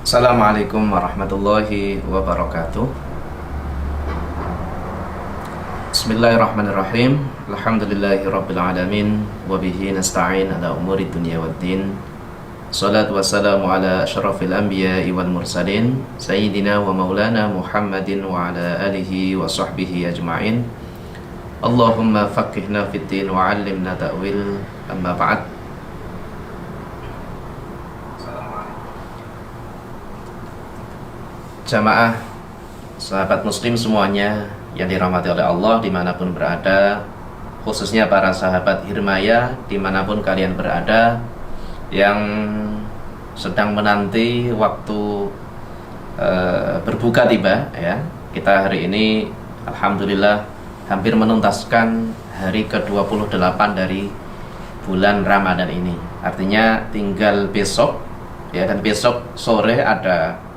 Assalamualaikum warahmatullahi wabarakatuh. Bismillahirrahmanirrahim. Alhamdulillahirabbil alamin wa bihi nasta'in ala umuri dunya waddin. Salatu wassalamu ala asyrafil anbiya'i wal mursalin sayyidina wa maulana Muhammadin wa ala alihi wa sahbihi ajma'in. Allahumma faqihna fid din wa 'allimna ta'wil. Amma ba'd. Jamaah sahabat muslim semuanya yang dirahmati oleh Allah dimanapun berada, khususnya para sahabat Hirmaya dimanapun kalian berada, yang sedang menanti waktu berbuka tiba ya. Kita hari ini alhamdulillah hampir menuntaskan hari ke-28 dari bulan Ramadan ini. Artinya tinggal besok ya, dan besok sore ada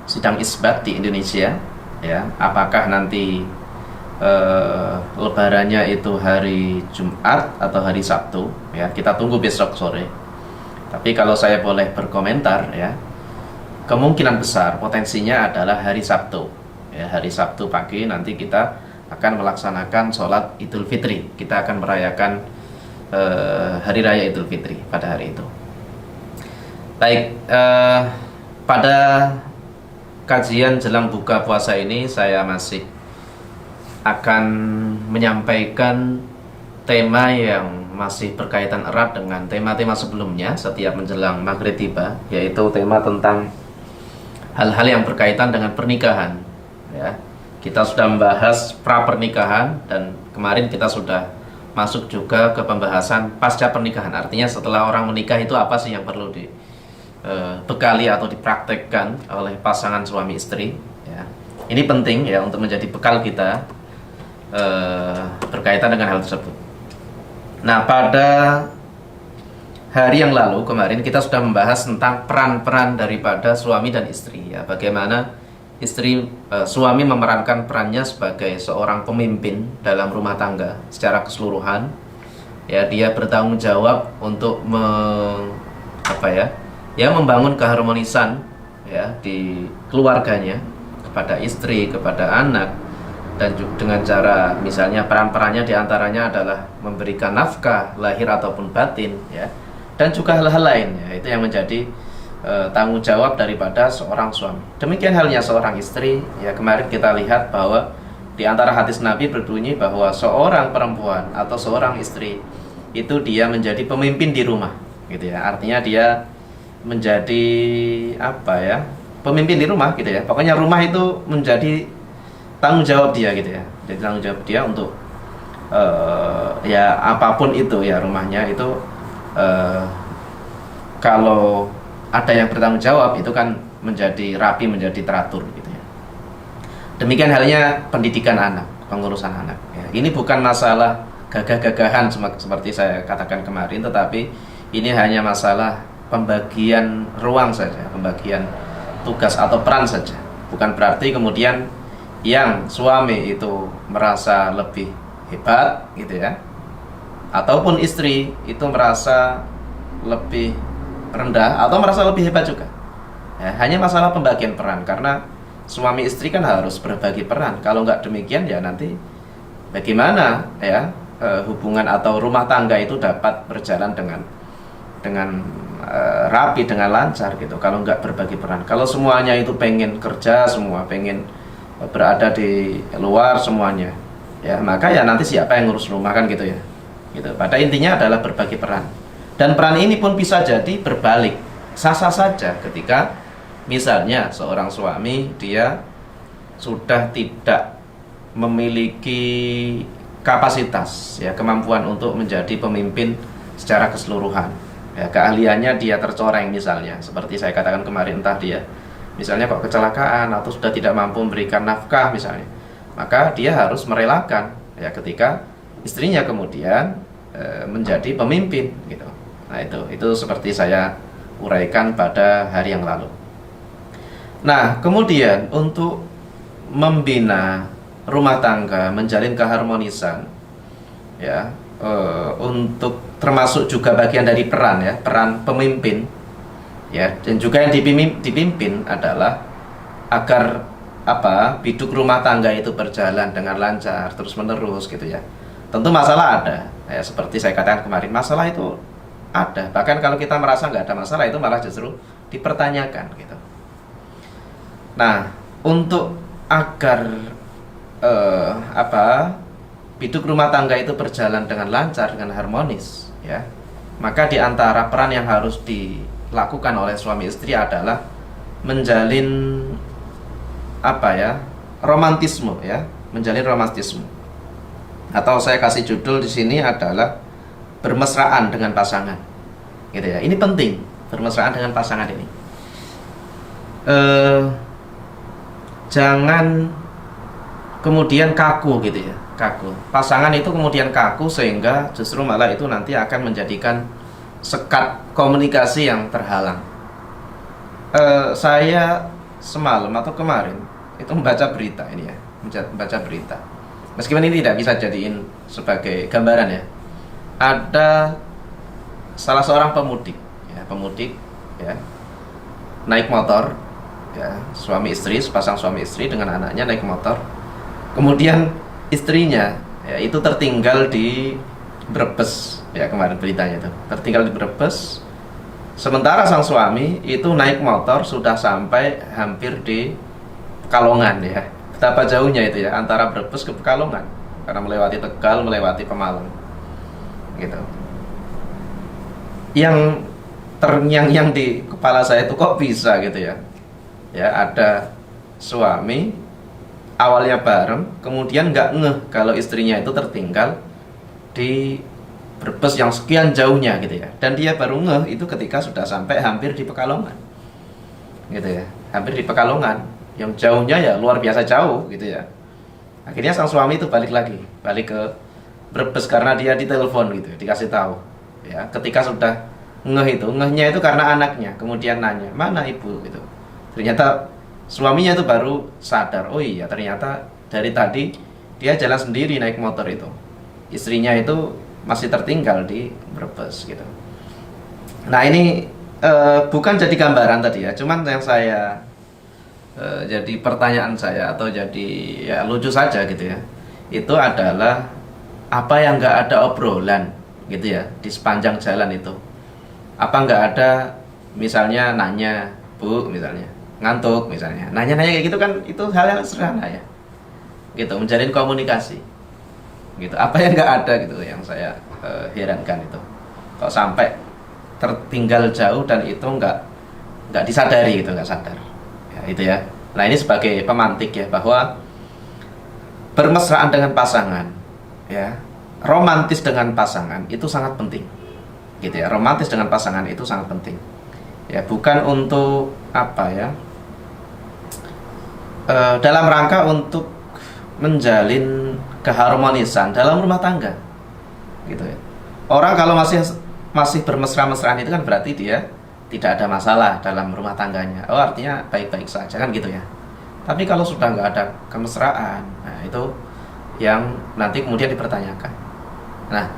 sidang isbat di Indonesia ya. Apakah nanti lebarannya itu hari Jumat atau hari Sabtu ya, kita tunggu besok sore. Tapi kalau saya boleh berkomentar ya, kemungkinan besar potensinya adalah hari Sabtu ya. Hari Sabtu pagi nanti kita akan melaksanakan sholat Idul Fitri. Kita akan merayakan hari raya Idul Fitri pada hari itu. Baik, pada kajian jelang buka puasa ini saya masih akan menyampaikan tema yang masih berkaitan erat dengan tema-tema sebelumnya setiap menjelang maghrib tiba, yaitu tema tentang hal-hal yang berkaitan dengan pernikahan ya. Kita sudah membahas pra pernikahan dan kemarin kita sudah masuk juga ke pembahasan pasca pernikahan. Artinya setelah orang menikah itu apa sih yang perlu bekali atau dipraktekkan oleh pasangan suami istri ya. Ini penting ya untuk menjadi bekal kita berkaitan dengan hal tersebut. Nah, pada hari yang lalu kemarin kita sudah membahas tentang peran-peran daripada suami dan istri ya. Bagaimana suami memerankan perannya sebagai seorang pemimpin dalam rumah tangga secara keseluruhan ya. Dia bertanggung jawab untuk membangun keharmonisan ya di keluarganya, kepada istri, kepada anak, dan juga dengan cara misalnya peran-perannya diantaranya adalah memberikan nafkah lahir ataupun batin ya, dan juga hal-hal lain ya. Itu yang menjadi tanggung jawab daripada seorang suami. Demikian halnya seorang istri ya. Kemarin kita lihat bahwa di antara hadis Nabi berbunyi bahwa seorang perempuan atau seorang istri itu dia menjadi pemimpin di rumah gitu ya. Artinya dia menjadi pemimpin di rumah gitu ya. Pokoknya rumah itu menjadi tanggung jawab dia gitu ya. Jadi tanggung jawab dia untuk ya apapun itu ya, rumahnya itu kalau ada yang bertanggung jawab itu kan menjadi rapi, menjadi teratur gitu ya. Demikian halnya pendidikan anak, pengurusan anak ya. Ini bukan masalah gagah-gagahan seperti saya katakan kemarin, tetapi ini hanya masalah pembagian ruang saja, pembagian tugas atau peran saja. Bukan berarti kemudian yang suami itu merasa lebih hebat gitu ya, ataupun istri itu merasa lebih rendah atau merasa lebih hebat juga ya. Hanya masalah pembagian peran, karena suami istri kan harus berbagi peran. Kalau nggak demikian ya nanti bagaimana ya hubungan atau rumah tangga itu dapat berjalan dengan rapi, dengan lancar gitu, kalau nggak berbagi peran. Kalau semuanya itu pengen kerja semua, pengen berada di luar semuanya ya, maka ya nanti siapa yang ngurus rumah kan gitu ya gitu. Pada intinya adalah berbagi peran, dan peran ini pun bisa jadi berbalik, sah-sah saja ketika misalnya seorang suami dia sudah tidak memiliki kapasitas ya, kemampuan untuk menjadi pemimpin secara keseluruhan ya. Keahliannya dia tercoreng misalnya, seperti saya katakan kemarin, entah dia misalnya kok kecelakaan atau sudah tidak mampu memberikan nafkah misalnya, maka dia harus merelakan ya ketika istrinya kemudian menjadi pemimpin gitu. Nah itu seperti saya uraikan pada hari yang lalu. Nah kemudian untuk membina rumah tangga, menjalin keharmonisan ya, untuk termasuk juga bagian dari peran ya, peran pemimpin ya, dan juga yang dipimpin adalah agar biduk rumah tangga itu berjalan dengan lancar terus menerus gitu ya. Tentu masalah ada ya, seperti saya katakan kemarin, masalah itu ada, bahkan kalau kita merasa nggak ada masalah itu malah justru dipertanyakan gitu. Nah, untuk agar biduk rumah tangga itu berjalan dengan lancar, dengan harmonis ya, maka di antara peran yang harus dilakukan oleh suami istri adalah menjalin romantisme ya, menjalin romantisme. Atau saya kasih judul di sini adalah bermesraan dengan pasangan. Gitu ya. Ini penting, bermesraan dengan pasangan ini. Jangan kemudian kaku gitu ya, kaku. Pasangan itu kemudian kaku sehingga justru malah itu nanti akan menjadikan sekat komunikasi yang terhalang. Saya semalam atau kemarin itu membaca berita ini ya, membaca berita. Meskipun ini tidak bisa jadiin sebagai gambaran ya. Ada salah seorang pemudik ya, naik motor ya, sepasang suami istri dengan anaknya naik motor. Kemudian istrinya ya, itu tertinggal di Brebes ya, kemarin beritanya itu. Tertinggal di Brebes. Sementara sang suami itu naik motor sudah sampai hampir di Pekalongan ya. Betapa jauhnya itu ya, antara Brebes ke Pekalongan, karena melewati Tegal, melewati Pemalang gitu. Yang terngiang-ngiang di kepala saya itu kok bisa gitu ya. Ya, ada suami awalnya bareng, kemudian nggak ngeh kalau istrinya itu tertinggal di Brebes yang sekian jauhnya gitu ya. Dan dia baru ngeh itu ketika sudah sampai hampir di Pekalongan gitu ya, hampir di Pekalongan, yang jauhnya ya luar biasa jauh gitu ya. Akhirnya sang suami itu balik ke Brebes karena dia ditelepon gitu, dikasih tahu ya. Ketika sudah ngehnya itu karena anaknya kemudian nanya, mana ibu gitu. Ternyata suaminya itu baru sadar, oh iya ternyata dari tadi dia jalan sendiri naik motor itu, istrinya itu masih tertinggal di Brebes gitu. Nah ini bukan jadi gambaran tadi ya, cuman yang saya jadi pertanyaan saya atau jadi ya lucu saja gitu ya, itu adalah apa yang nggak ada obrolan gitu ya di sepanjang jalan itu. Apa nggak ada misalnya nanya, Bu misalnya ngantuk misalnya, nanya-nanya kayak gitu kan, itu hal yang sederhana ya gitu, menjalin komunikasi gitu. Apa yang nggak ada gitu yang saya herankan itu, kok sampai tertinggal jauh dan itu nggak disadari gitu, nggak sadar ya, itu ya. Nah ini sebagai pemantik ya, bahwa bermesraan dengan pasangan ya, romantis dengan pasangan itu sangat penting gitu ya. Romantis dengan pasangan itu sangat penting ya, bukan untuk dalam rangka untuk menjalin keharmonisan dalam rumah tangga gitu ya. Orang kalau masih bermesra-mesraan itu kan berarti dia tidak ada masalah dalam rumah tangganya. Oh artinya baik-baik saja kan gitu ya. Tapi kalau sudah nggak ada kemesraan, nah itu yang nanti kemudian dipertanyakan. Nah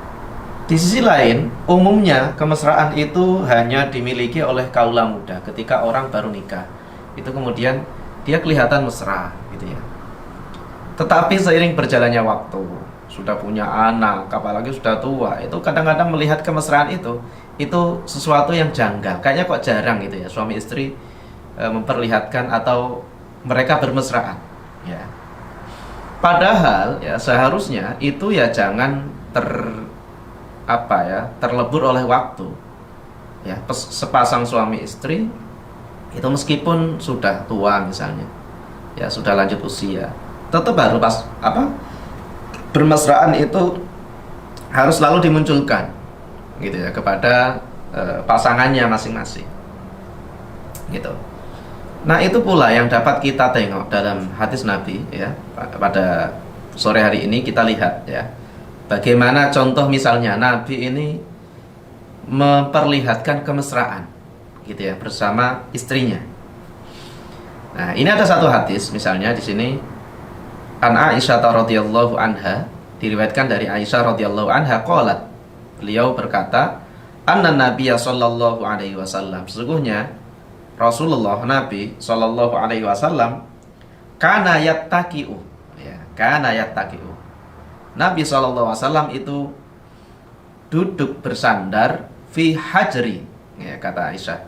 di sisi lain, umumnya kemesraan itu hanya dimiliki oleh kaula muda ketika orang baru nikah. Itu kemudian dia kelihatan mesra gitu ya. Tetapi seiring berjalannya waktu, sudah punya anak, apalagi sudah tua, itu kadang-kadang melihat kemesraan itu sesuatu yang janggal. Kayaknya kok jarang gitu ya suami istri memperlihatkan atau mereka bermesraan ya. Padahal ya seharusnya itu ya jangan terlebur oleh waktu ya. Sepasang suami istri itu meskipun sudah tua misalnya ya, sudah lanjut usia, tetap harus bermesraan itu harus selalu dimunculkan gitu ya kepada pasangannya masing-masing gitu. Nah itu pula yang dapat kita tengok dalam hadis Nabi ya. Pada sore hari ini kita lihat ya, bagaimana contoh misalnya Nabi ini memperlihatkan kemesraan gitu ya bersama istrinya. Nah ini ada satu hadis misalnya di sini, an Aisyah radhiyallahu anha, diriwayatkan dari Aisyah radhiyallahu anha qalat, beliau berkata, anna Nabiya sallallahu alaihi wasallam, sesungguhnya Rasulullah Nabi Shallallahu Alaihi Wasallam kana yattaqiu, ya, kana yattaqiu. Nabi Shallallahu Alaihi Wasallam itu duduk bersandar fi hajri, ya, kata Aisyah.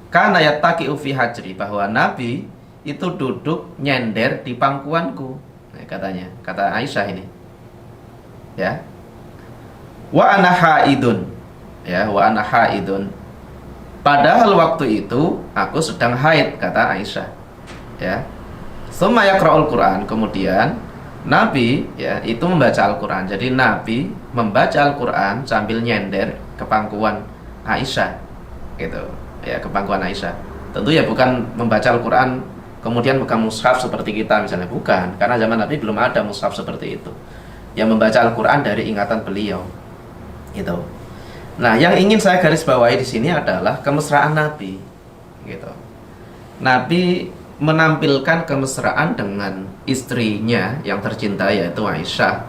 Kana yattaqiu fi hajri, bahwa Nabi itu duduk nyender di pangkuanku, ya, katanya, kata Aisyah ini, ya. Wa ana haidun, ya, wa ana haidun. Padahal waktu itu aku sedang haid, kata Aisyah, ya. Tsumma yaqra'ul Qur'an, kemudian Nabi, ya, itu membaca Al-Qur'an. Jadi Nabi membaca Al-Qur'an sambil nyender ke pangkuan Aisyah, gitu, ya, ke pangkuan Aisyah. Tentu ya bukan membaca Al-Qur'an kemudian pegang mushaf seperti kita misalnya, bukan, karena zaman Nabi belum ada mushaf seperti itu. Yang membaca Al-Qur'an dari ingatan beliau, gitu. Nah, yang ingin saya garis bawahi di sini adalah kemesraan Nabi, gitu. Nabi menampilkan kemesraan dengan istrinya yang tercinta, yaitu Aisyah,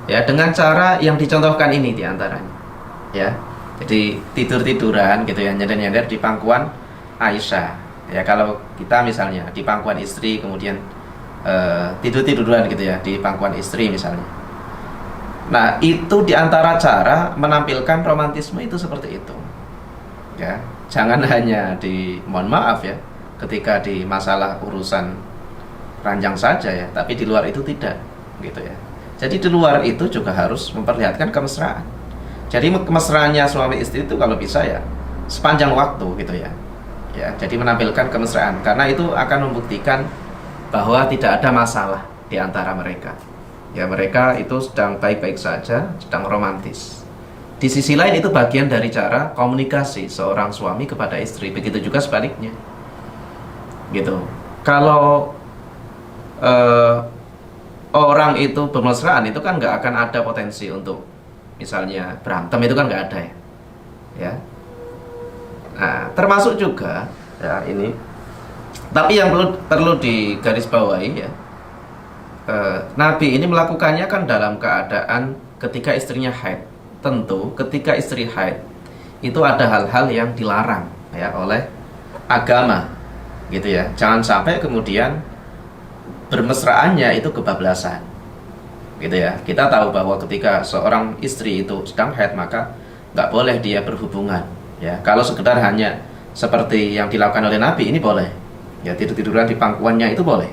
ya, dengan cara yang dicontohkan ini diantaranya, ya. Jadi tidur-tiduran, gitu ya, nyender-nyender di pangkuan Aisyah. Ya, kalau kita misalnya di pangkuan istri kemudian tidur-tiduran, gitu ya, di pangkuan istri misalnya. Nah, itu diantara cara menampilkan romantisme itu seperti itu, ya. Jangan hanya mohon maaf ya, ketika di masalah urusan ranjang saja ya, tapi di luar itu tidak, gitu ya. Jadi di luar itu juga harus memperlihatkan kemesraan. Jadi kemesraannya suami istri itu kalau bisa ya sepanjang waktu, gitu ya. Ya, jadi menampilkan kemesraan, karena itu akan membuktikan bahwa tidak ada masalah di antara mereka. Ya, mereka itu sedang baik-baik saja, sedang romantis. Di sisi lain itu bagian dari cara komunikasi seorang suami kepada istri. Begitu juga sebaliknya, gitu. Kalau orang itu bermesraan, itu kan nggak akan ada potensi untuk misalnya berantem, itu kan nggak ada ya. Ya. Nah, termasuk juga ya ini. Tapi yang perlu digarisbawahi ya, Nabi ini melakukannya kan dalam keadaan ketika istrinya haid. Tentu ketika istri haid itu ada hal-hal yang dilarang ya oleh agama, gitu ya. Jangan sampai kemudian bermesraannya itu kebablasan, gitu ya. Kita tahu bahwa ketika seorang istri itu sedang haid, maka nggak boleh dia berhubungan, ya. Kalau sekedar hanya seperti yang dilakukan oleh Nabi, ini boleh, ya, tidur-tiduran di pangkuannya itu boleh.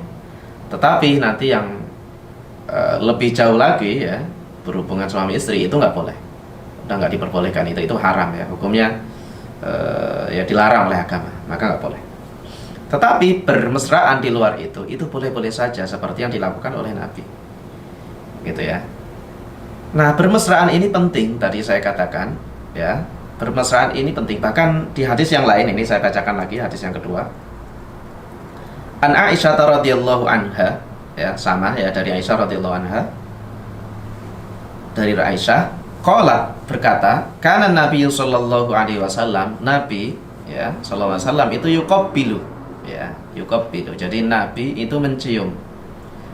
Tetapi nanti yang lebih jauh lagi ya, berhubungan suami istri itu nggak boleh, udah nggak diperbolehkan, itu haram ya, hukumnya ya dilarang oleh agama, maka nggak boleh. Tetapi bermesraan di luar itu boleh-boleh saja, seperti yang dilakukan oleh Nabi, gitu ya. Nah, bermesraan ini penting, tadi saya katakan ya, bermesraan ini penting. Bahkan di hadis yang lain, ini saya bacakan lagi hadis yang kedua. An Aisyah radhiyallahu anha, ya, sama ya, dari Aisyah radhiyallahu anha, dari Aisyah qalat, berkata, kana Nabi sallallahu alaihi wasallam, Nabi ya sallallahu alaihi wasallam itu yuqabbilu, ya, yuqabbilu. Jadi Nabi itu mencium,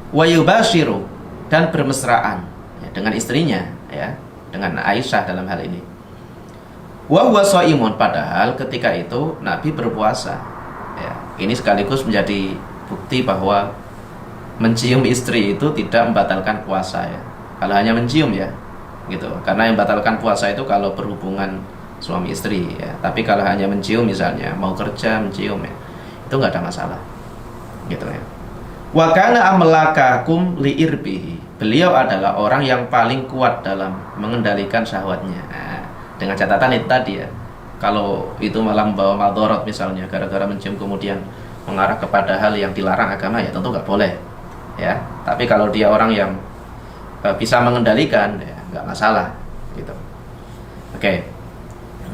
wa yubashiru, dan bermesraan ya, dengan istrinya, ya, dengan Aisyah dalam hal ini. Wa huwa shaimun, padahal ketika itu Nabi berpuasa. Ya, ini sekaligus menjadi bukti bahwa mencium istri itu tidak membatalkan puasa ya. Kalau hanya mencium ya, gitu. Karena yang membatalkan puasa itu kalau berhubungan suami istri ya. Tapi kalau hanya mencium misalnya, mau kerja mencium ya, itu nggak ada masalah, gitu ya. Wa kana amlakakum liirbihi, beliau adalah orang yang paling kuat dalam mengendalikan syahwatnya. Nah, dengan catatan itu tadi ya, kalau itu malah membawa madharat misalnya, gara-gara mencium kemudian mengarah kepada hal yang dilarang agama, ya tentu nggak boleh ya. Tapi kalau dia orang yang bisa mengendalikan, ya nggak masalah, gitu. Oke.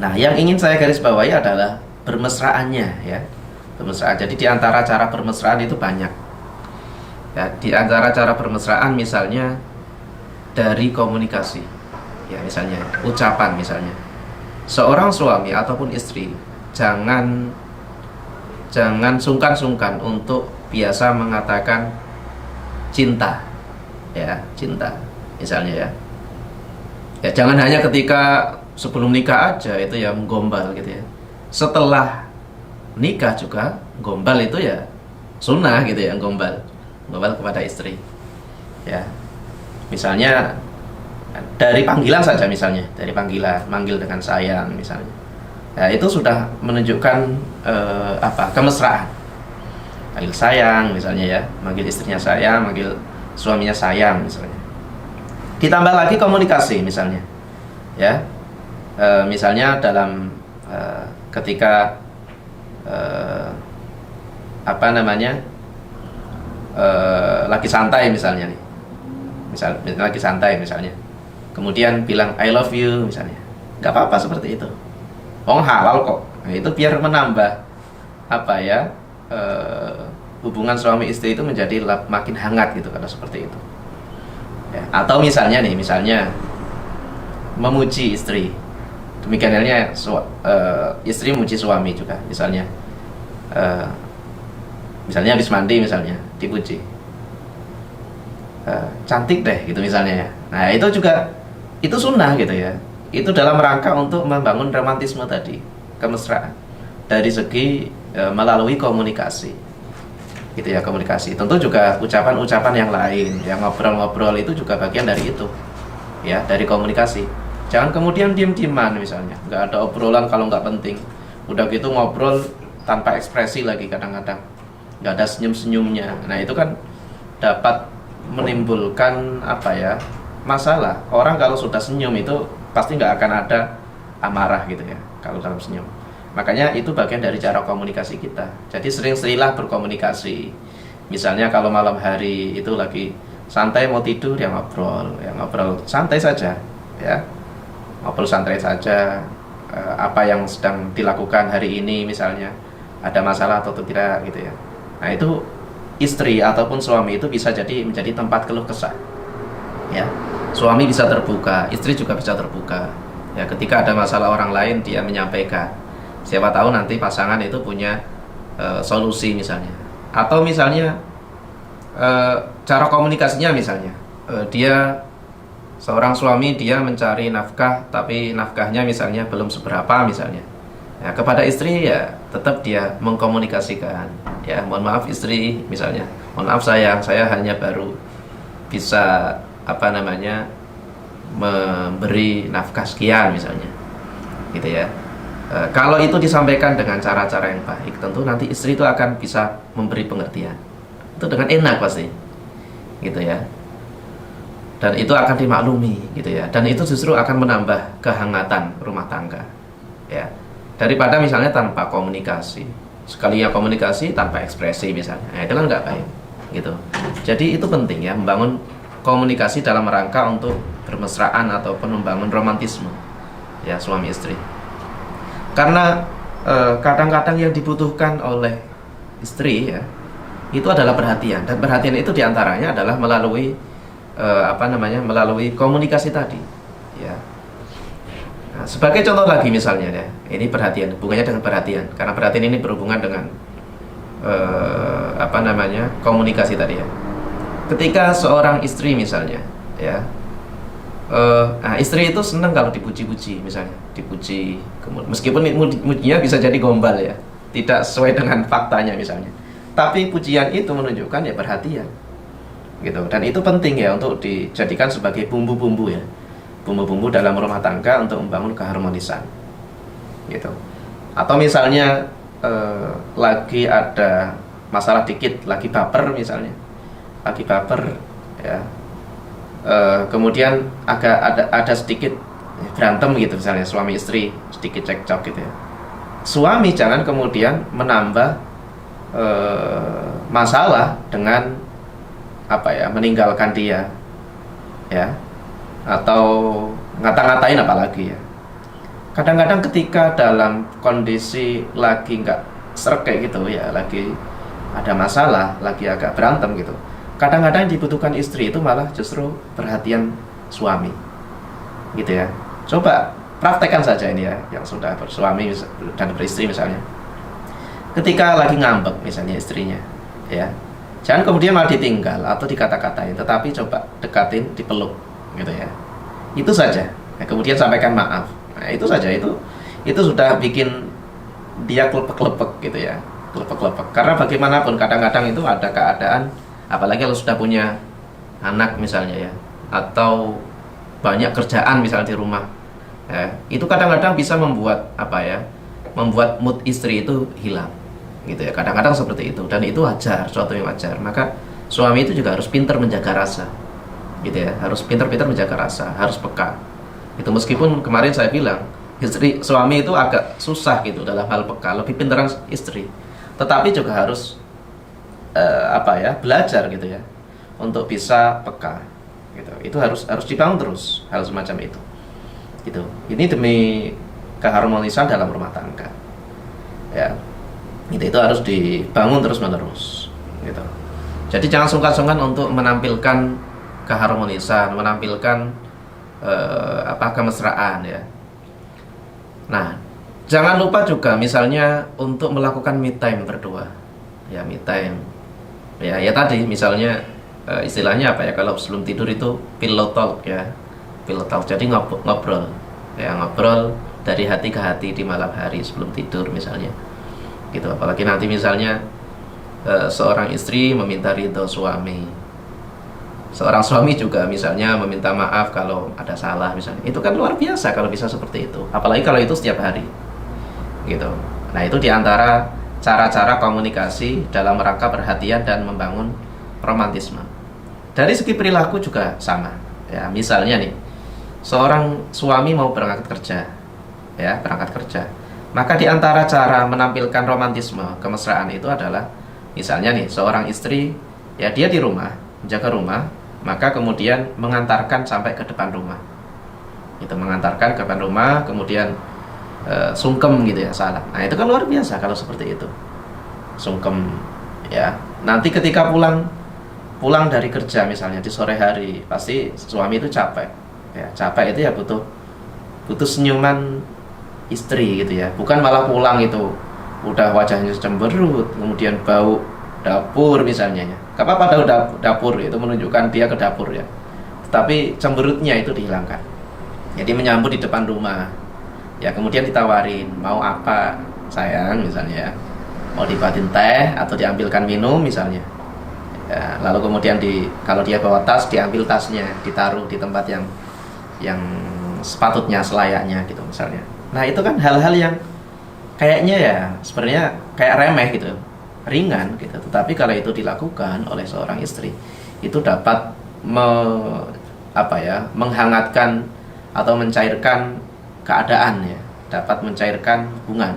Nah, yang ingin saya garis bawahi adalah bermesraannya ya, bermesraan. Jadi di antara cara bermesraan itu banyak ya. Di antara cara bermesraan misalnya dari komunikasi ya, misalnya ucapan, misalnya seorang suami ataupun istri jangan sungkan-sungkan untuk biasa mengatakan cinta ya, cinta misalnya ya. Ya, jangan hanya ketika sebelum nikah aja itu ya menggombal, gitu ya. Setelah nikah juga gombal itu ya sunnah gitu ya, gombal kepada istri ya. Misalnya dari panggilan saja, misalnya dari panggilan, manggil dengan sayang misalnya, ya itu sudah menunjukkan kemesraan. Manggil sayang misalnya ya, manggil istrinya sayang, manggil suaminya sayang misalnya. Ditambah lagi komunikasi misalnya ya. Misalnya dalam ketika lagi santai misalnya nih, lagi santai misalnya, kemudian bilang I love you misalnya, nggak apa-apa seperti itu, halal kok. Nah, itu biar menambah hubungan suami istri itu menjadi makin hangat gitu kalau seperti itu ya. Atau misalnya memuji istri, demikian halnya istri memuji suami juga misalnya. Misalnya habis mandi misalnya dipuji, cantik deh gitu misalnya ya. Nah itu juga itu sunnah gitu ya. Itu dalam rangka untuk membangun romantisme tadi, kemesraan dari segi melalui komunikasi gitu ya. Komunikasi tentu juga ucapan-ucapan yang lain, yang ngobrol-ngobrol itu juga bagian dari itu ya, dari komunikasi. Jangan kemudian diem-dieman misalnya, nggak ada obrolan kalau nggak penting, udah gitu ngobrol tanpa ekspresi lagi, kadang-kadang nggak ada senyum-senyumnya. Nah itu kan dapat menimbulkan masalah. Orang kalau sudah senyum itu pasti nggak akan ada amarah gitu ya kalau dalam senyum. Makanya itu bagian dari cara komunikasi kita. Jadi sering-seringlah berkomunikasi. Misalnya kalau malam hari itu lagi santai mau tidur ya ngobrol santai saja ya, ngobrol santai saja. Apa yang sedang dilakukan hari ini misalnya, ada masalah atau tidak gitu ya. Nah itu istri ataupun suami itu bisa menjadi tempat keluh kesah ya. Suami bisa terbuka, istri juga bisa terbuka ya. Ketika ada masalah orang lain dia menyampaikan, siapa tahu nanti pasangan itu punya solusi misalnya. Atau misalnya cara komunikasinya misalnya, dia seorang suami, dia mencari nafkah tapi nafkahnya misalnya belum seberapa misalnya. Ya, kepada istri ya tetap dia mengkomunikasikan ya, mohon maaf istri misalnya, mohon maaf sayang, saya hanya baru bisa memberi nafkah sekian misalnya gitu ya. Kalau itu disampaikan dengan cara-cara yang baik, tentu nanti istri itu akan bisa memberi pengertian itu dengan enak pasti gitu ya, dan itu akan dimaklumi gitu ya, dan itu justru akan menambah kehangatan rumah tangga ya, daripada misalnya tanpa komunikasi. Sekalinya komunikasi tanpa ekspresi misalnya, nah, itu kan nggak baik gitu. Jadi itu penting ya, membangun komunikasi dalam rangka untuk bermesraan ataupun membangun romantisme ya suami istri. Karena kadang-kadang yang dibutuhkan oleh istri ya itu adalah perhatian, dan perhatian itu diantaranya adalah melalui melalui komunikasi tadi ya. Nah, sebagai contoh lagi misalnya ya, ini perhatian, hubungannya dengan perhatian, karena perhatian ini berhubungan dengan komunikasi tadi ya. Ketika seorang istri misalnya ya, istri itu senang kalau dipuji-puji misalnya, dipuji, meskipun mujinya bisa jadi gombal ya, tidak sesuai dengan faktanya misalnya, tapi pujian itu menunjukkan ya perhatian gitu, dan itu penting ya untuk dijadikan sebagai bumbu-bumbu ya, bumbu-bumbu dalam rumah tangga untuk membangun keharmonisan gitu. Atau misalnya lagi ada masalah dikit, lagi baper misalnya, lagi baper ya, kemudian ada sedikit berantem gitu misalnya, suami istri sedikit cekcok gitu ya. Suami jangan kemudian menambah masalah dengan meninggalkan dia ya, atau ngata-ngatain apalagi ya. Kadang-kadang ketika dalam kondisi lagi nggak srek kayak gitu ya, lagi ada masalah, lagi agak berantem gitu, kadang-kadang dibutuhkan istri itu malah justru perhatian suami gitu ya. Coba praktekkan saja ini ya, yang sudah bersuami dan beristri misalnya, ketika lagi ngambek misalnya istrinya ya, jangan kemudian malah ditinggal atau dikata-katain, tetapi coba dekatin, dipeluk gitu ya. Itu saja. Nah, kemudian sampaikan maaf. Nah, itu saja, itu sudah bikin dia kelepek-kelepek gitu ya, kelepek-kelepek. Karena bagaimanapun kadang-kadang itu ada keadaan, apalagi kalau sudah punya anak misalnya ya, atau banyak kerjaan misalnya di rumah ya, itu kadang-kadang bisa membuat apa ya, membuat mood istri itu hilang gitu ya, kadang-kadang seperti itu, dan itu wajar, suatu yang wajar. Maka suami itu juga harus pintar menjaga rasa gitu ya, harus pintar-pintar menjaga rasa, harus peka itu. Meskipun kemarin saya bilang suami itu agak susah gitu dalam hal peka, lebih pintaran istri, tetapi juga harus apa ya, belajar gitu ya untuk bisa peka gitu. Itu harus dibangun terus hal semacam itu gitu. Ini demi keharmonisan dalam rumah tangga ya, itu harus dibangun terus menerus gitu. Jadi jangan sungkan-sungkan untuk menampilkan keharmonisan, menampilkan kemesraan ya. Nah, jangan lupa juga misalnya untuk melakukan me time berdua ya, me time ya, ya tadi misalnya istilahnya apa ya, kalau sebelum tidur itu pillow talk ya, pillow talk. Jadi ngobrol ya, ngobrol dari hati ke hati di malam hari sebelum tidur misalnya gitu. Apalagi nanti misalnya seorang istri meminta ridho suami, seorang suami juga misalnya meminta maaf kalau ada salah misalnya, itu kan luar biasa kalau bisa seperti itu, apalagi kalau itu setiap hari gitu. Nah, itu diantara cara-cara komunikasi dalam rangka perhatian dan membangun romantisme. Dari segi perilaku juga sama ya. Misalnya nih, seorang suami mau berangkat kerja ya, berangkat kerja, maka diantara cara menampilkan romantisme, kemesraan itu adalah misalnya nih, seorang istri ya, dia di rumah menjaga rumah, maka kemudian mengantarkan sampai ke depan rumah, itu mengantarkan ke depan rumah, kemudian sungkem gitu ya, salam. Nah, itu kan luar biasa kalau seperti itu, sungkem ya. Nanti ketika pulang dari kerja misalnya di sore hari, pasti suami itu capek ya, capek itu ya butuh senyuman istri gitu ya, bukan malah pulang itu udah wajahnya cemberut, kemudian bau dapur misalnya ya. Gak apa-apa dapur, itu menunjukkan dia ke dapur ya, tetapi cemberutnya itu dihilangkan. Jadi menyambut di depan rumah ya, kemudian ditawarin mau apa sayang misalnya ya, mau dibuatin teh atau diambilkan minum misalnya ya. Lalu kemudian kalau dia bawa tas, diambil tasnya, ditaruh di tempat yang sepatutnya, selayaknya gitu misalnya. Nah, itu kan hal-hal yang kayaknya ya sebenarnya kayak remeh gitu, ringan gitu, tetapi kalau itu dilakukan oleh seorang istri, itu dapat menghangatkan atau mencairkan keadaan ya, dapat mencairkan hubungan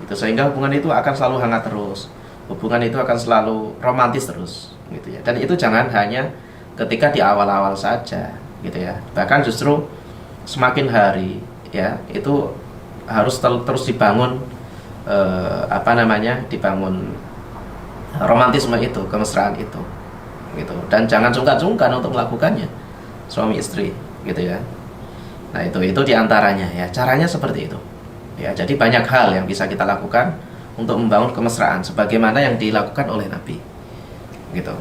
itu, sehingga hubungan itu akan selalu hangat terus, hubungan itu akan selalu romantis terus gitu ya. Dan itu jangan hanya ketika di awal-awal saja gitu ya, bahkan justru semakin hari ya, itu harus terus dibangun dibangun romantisme itu, kemesraan itu gitu. Dan jangan sungkan-sungkan untuk melakukannya suami istri gitu ya. Nah, itu diantaranya ya, caranya seperti itu ya. Jadi banyak hal yang bisa kita lakukan untuk membangun kemesraan sebagaimana yang dilakukan oleh Nabi gitu.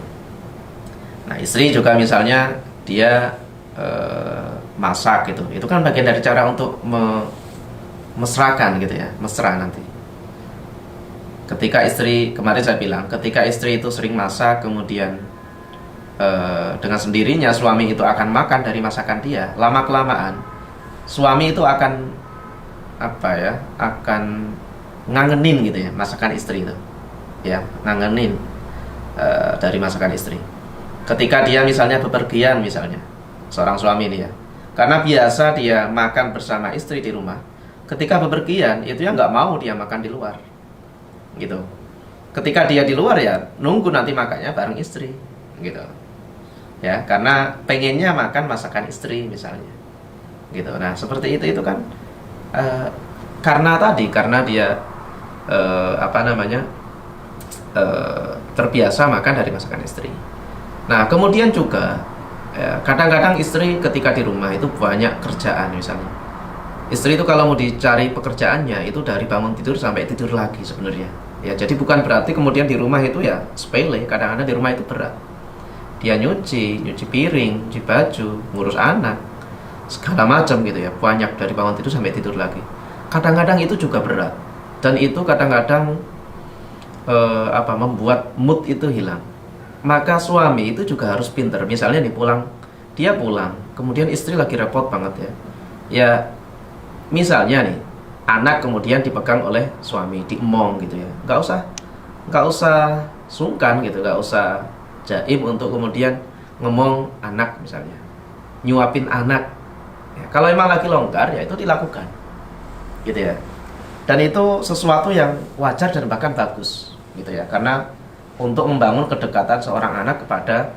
Nah, istri juga misalnya dia masak gitu, itu kan bagian dari cara untuk mesrakan gitu ya, mesra nanti. Ketika istri, kemarin saya bilang, ketika istri itu sering masak, kemudian dengan sendirinya suami itu akan makan dari masakan dia, lama kelamaan suami itu akan akan ngangenin gitu ya masakan istri itu ya, ngangenin dari masakan istri. Ketika dia misalnya bepergian misalnya, seorang suami ini ya, karena biasa dia makan bersama istri di rumah, ketika bepergian itu ya nggak mau dia makan di luar gitu. Ketika dia di luar ya nunggu nanti makannya bareng istri gitu ya, karena pengennya makan masakan istri misalnya gitu. Nah, seperti itu kan karena dia terbiasa makan dari masakan istri. Nah, kemudian juga kadang-kadang istri ketika di rumah itu banyak kerjaan misalnya. Istri itu kalau mau dicari pekerjaannya itu dari bangun tidur sampai tidur lagi sebenarnya ya. Jadi bukan berarti kemudian di rumah itu ya sepele, kadang-kadang di rumah itu berat. Dia nyuci piring, nyuci baju, ngurus anak, segala macam gitu ya, banyak dari bangun tidur sampai tidur lagi. Kadang-kadang itu juga berat dan itu kadang-kadang membuat mood itu hilang. Maka suami itu juga harus pinter. Misalnya dia pulang, kemudian istri lagi repot banget ya misalnya nih, anak kemudian dipegang oleh suami, diemong gitu ya, nggak usah sungkan gitu, nggak usah jaim untuk kemudian ngomong anak misalnya, nyuapin anak ya, kalau emang lagi longgar ya itu dilakukan gitu ya. Dan itu sesuatu yang wajar dan bahkan bagus gitu ya, karena untuk membangun kedekatan seorang anak kepada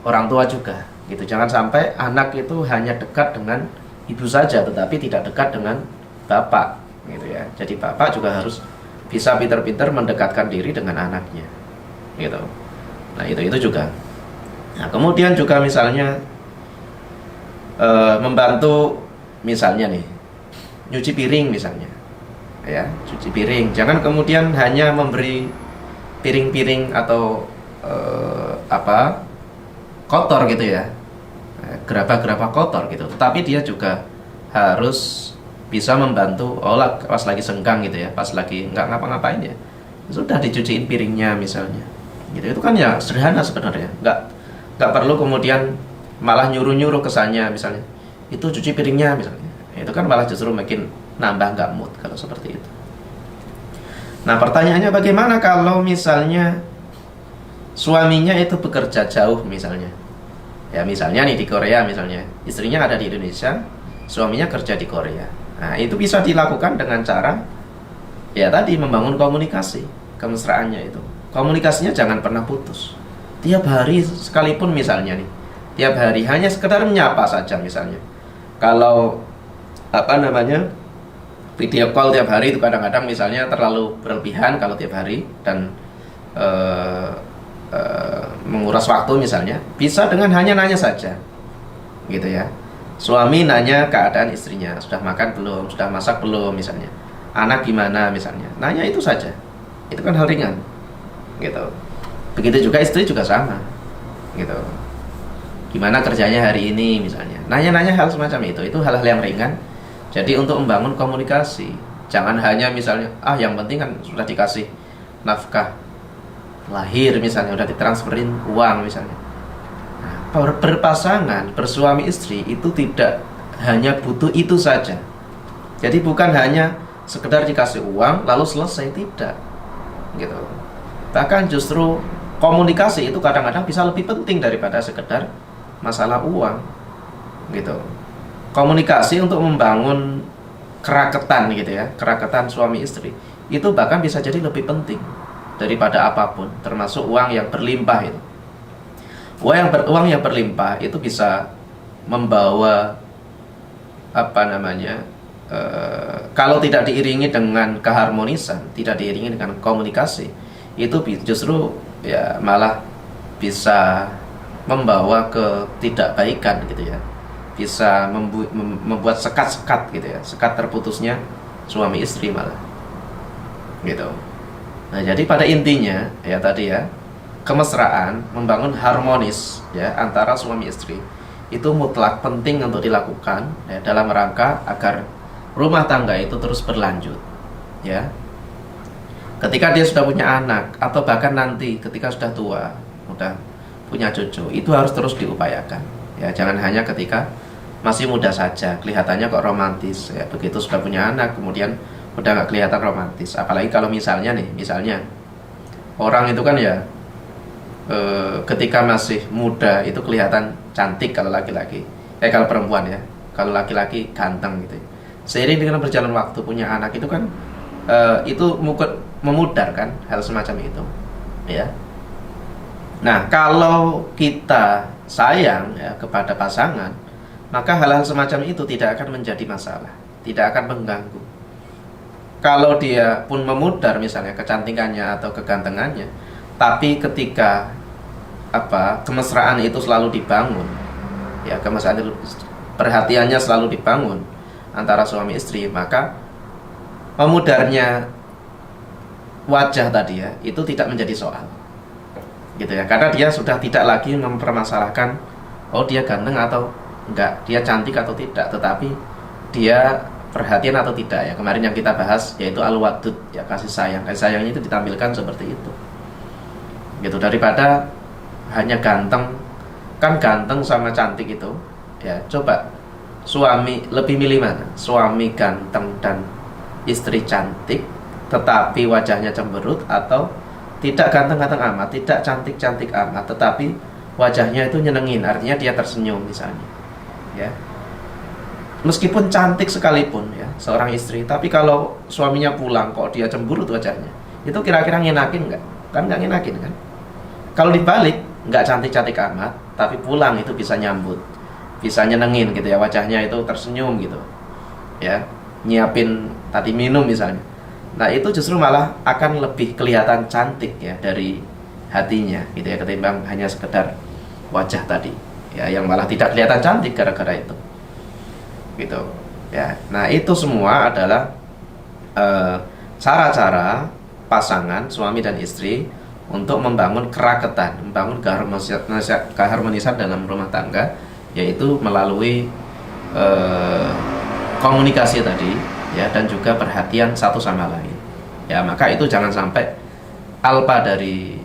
orang tua juga gitu. Jangan sampai anak itu hanya dekat dengan ibu saja tetapi tidak dekat dengan bapak gitu ya. Jadi bapak juga harus bisa pintar-pintar mendekatkan diri dengan anaknya gitu. Nah itu juga. Nah kemudian juga misalnya membantu misalnya nih nyuci piring misalnya ya, cuci piring. Jangan kemudian hanya memberi piring-piring atau kotor gitu ya, gerabah-gerabah kotor gitu, tetapi dia juga harus bisa membantu pas lagi senggang gitu ya, pas lagi nggak ngapa-ngapain ya sudah dicuciin piringnya misalnya gitu. Itu kan ya sederhana sebenarnya, nggak perlu kemudian malah nyuruh-nyuruh kesannya misalnya itu cuci piringnya misalnya, itu kan malah justru makin nambah nggak mood kalau seperti itu. Nah pertanyaannya, bagaimana kalau misalnya suaminya itu bekerja jauh misalnya ya, misalnya nih di Korea misalnya, istrinya ada di Indonesia, suaminya kerja di Korea. Nah itu bisa dilakukan dengan cara ya tadi, membangun komunikasi, kemesraannya itu. Komunikasinya jangan pernah putus, tiap hari sekalipun misalnya nih, tiap hari hanya sekedar menyapa saja misalnya. Kalau video call tiap hari itu kadang-kadang misalnya terlalu berlebihan kalau tiap hari dan menguras waktu misalnya, bisa dengan hanya nanya saja gitu ya. Suami nanya keadaan istrinya, sudah makan belum, sudah masak belum misalnya, anak gimana misalnya, nanya itu saja, itu kan hal ringan gitu. Begitu juga istri juga sama gitu, gimana kerjanya hari ini misalnya, nanya-nanya hal semacam itu hal-hal yang ringan. Jadi untuk membangun komunikasi, jangan hanya misalnya yang penting kan sudah dikasih nafkah lahir misalnya, udah ditransferin uang misalnya. Nah, berpasangan, bersuami istri itu tidak hanya butuh itu saja. Jadi bukan hanya sekedar dikasih uang lalu selesai, tidak gitu. Bahkan justru komunikasi itu kadang-kadang bisa lebih penting daripada sekedar masalah uang gitu. Komunikasi untuk membangun keraketan gitu ya, keraketan suami istri itu bahkan bisa jadi lebih penting daripada apapun, termasuk uang yang berlimpah itu. Uang yang berlimpah itu bisa membawa kalau tidak diiringi dengan keharmonisan, tidak diiringi dengan komunikasi, itu justru ya malah bisa membawa ketidakbaikan gitu ya, bisa membuat sekat-sekat gitu ya, sekat terputusnya suami istri malah gitu. Nah jadi pada intinya ya tadi ya, kemesraan, membangun harmonis ya antara suami istri itu mutlak penting untuk dilakukan ya, dalam rangka agar rumah tangga itu terus berlanjut ya. Ketika dia sudah punya anak atau bahkan nanti ketika sudah tua, sudah punya cucu, itu harus terus diupayakan ya. Jangan hanya ketika masih muda saja kelihatannya kok romantis ya, begitu sudah punya anak kemudian udah nggak kelihatan romantis. Apalagi kalau misalnya orang itu kan ya ketika masih muda itu kelihatan cantik kalau laki-laki, kalau perempuan ya, kalau laki-laki ganteng gitu. Seiring dengan berjalan waktu punya anak itu kan itu memudar kan hal semacam itu ya. Nah kalau kita sayang ya kepada pasangan, maka hal-hal semacam itu tidak akan menjadi masalah, tidak akan mengganggu. Kalau dia pun memudar misalnya kecantikannya atau kegantengannya, tapi ketika kemesraan itu selalu dibangun ya, kemesraan itu perhatiannya selalu dibangun antara suami istri, maka memudarnya wajah tadi ya itu tidak menjadi soal gitu ya, karena dia sudah tidak lagi mempermasalahkan dia ganteng atau enggak, dia cantik atau tidak, tetapi dia perhatian atau tidak ya. Kemarin yang kita bahas yaitu al-wadud ya, kasih sayang. Kasih sayangnya itu ditampilkan seperti itu. Gitu, daripada hanya ganteng. Kan ganteng sama cantik itu ya, coba suami lebih milih mana? Suami ganteng dan istri cantik tetapi wajahnya cemberut, atau tidak ganteng-ganteng amat, tidak cantik-cantik amat, tetapi wajahnya itu nyenengin, artinya dia tersenyum misalnya ya. Meskipun cantik sekalipun ya seorang istri, tapi kalau suaminya pulang kok dia cemberut wajahnya, itu kira-kira ngenakin nggak? Kan nggak ngenakin kan. Kalau dibalik, nggak cantik-cantik amat tapi pulang itu bisa nyambut, bisa nyenengin gitu ya, wajahnya itu tersenyum gitu ya, nyiapin tadi minum misalnya. Nah itu justru malah akan lebih kelihatan cantik ya dari hatinya gitu ya, ketimbang hanya sekedar wajah tadi ya, yang malah tidak kelihatan cantik gara-gara itu gitu ya. Nah itu semua adalah cara-cara pasangan suami dan istri untuk membangun keraketan, membangun keharmonisan dalam rumah tangga, yaitu melalui komunikasi tadi ya, dan juga perhatian satu sama lain ya. Maka itu jangan sampai alpa dari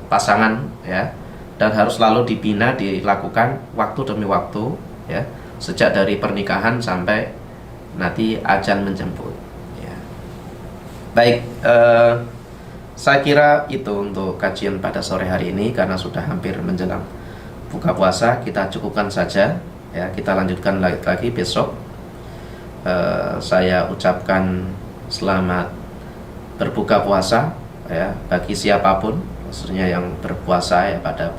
pasangan ya, dan harus selalu dibina, dilakukan waktu demi waktu ya, sejak dari pernikahan sampai nanti ajal menjemput ya. Baik, saya kira itu untuk kajian pada sore hari ini, karena sudah hampir menjelang buka puasa. Kita cukupkan saja ya, kita lanjutkan lagi besok. Saya ucapkan selamat berbuka puasa ya bagi siapapun, maksudnya yang berpuasa ya pada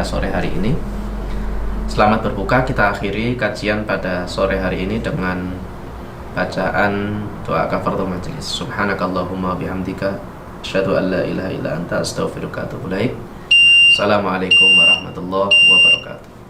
sore hari ini. Selamat berbuka. Kita akhiri kajian pada sore hari ini dengan bacaan doa kafaratul majelis. Subhanakallahumma bihamdika asyhadu an la ilaha illa anta astaghfiruka wa atubu ilaik. Assalamualaikum warahmatullahi wabarakatuh.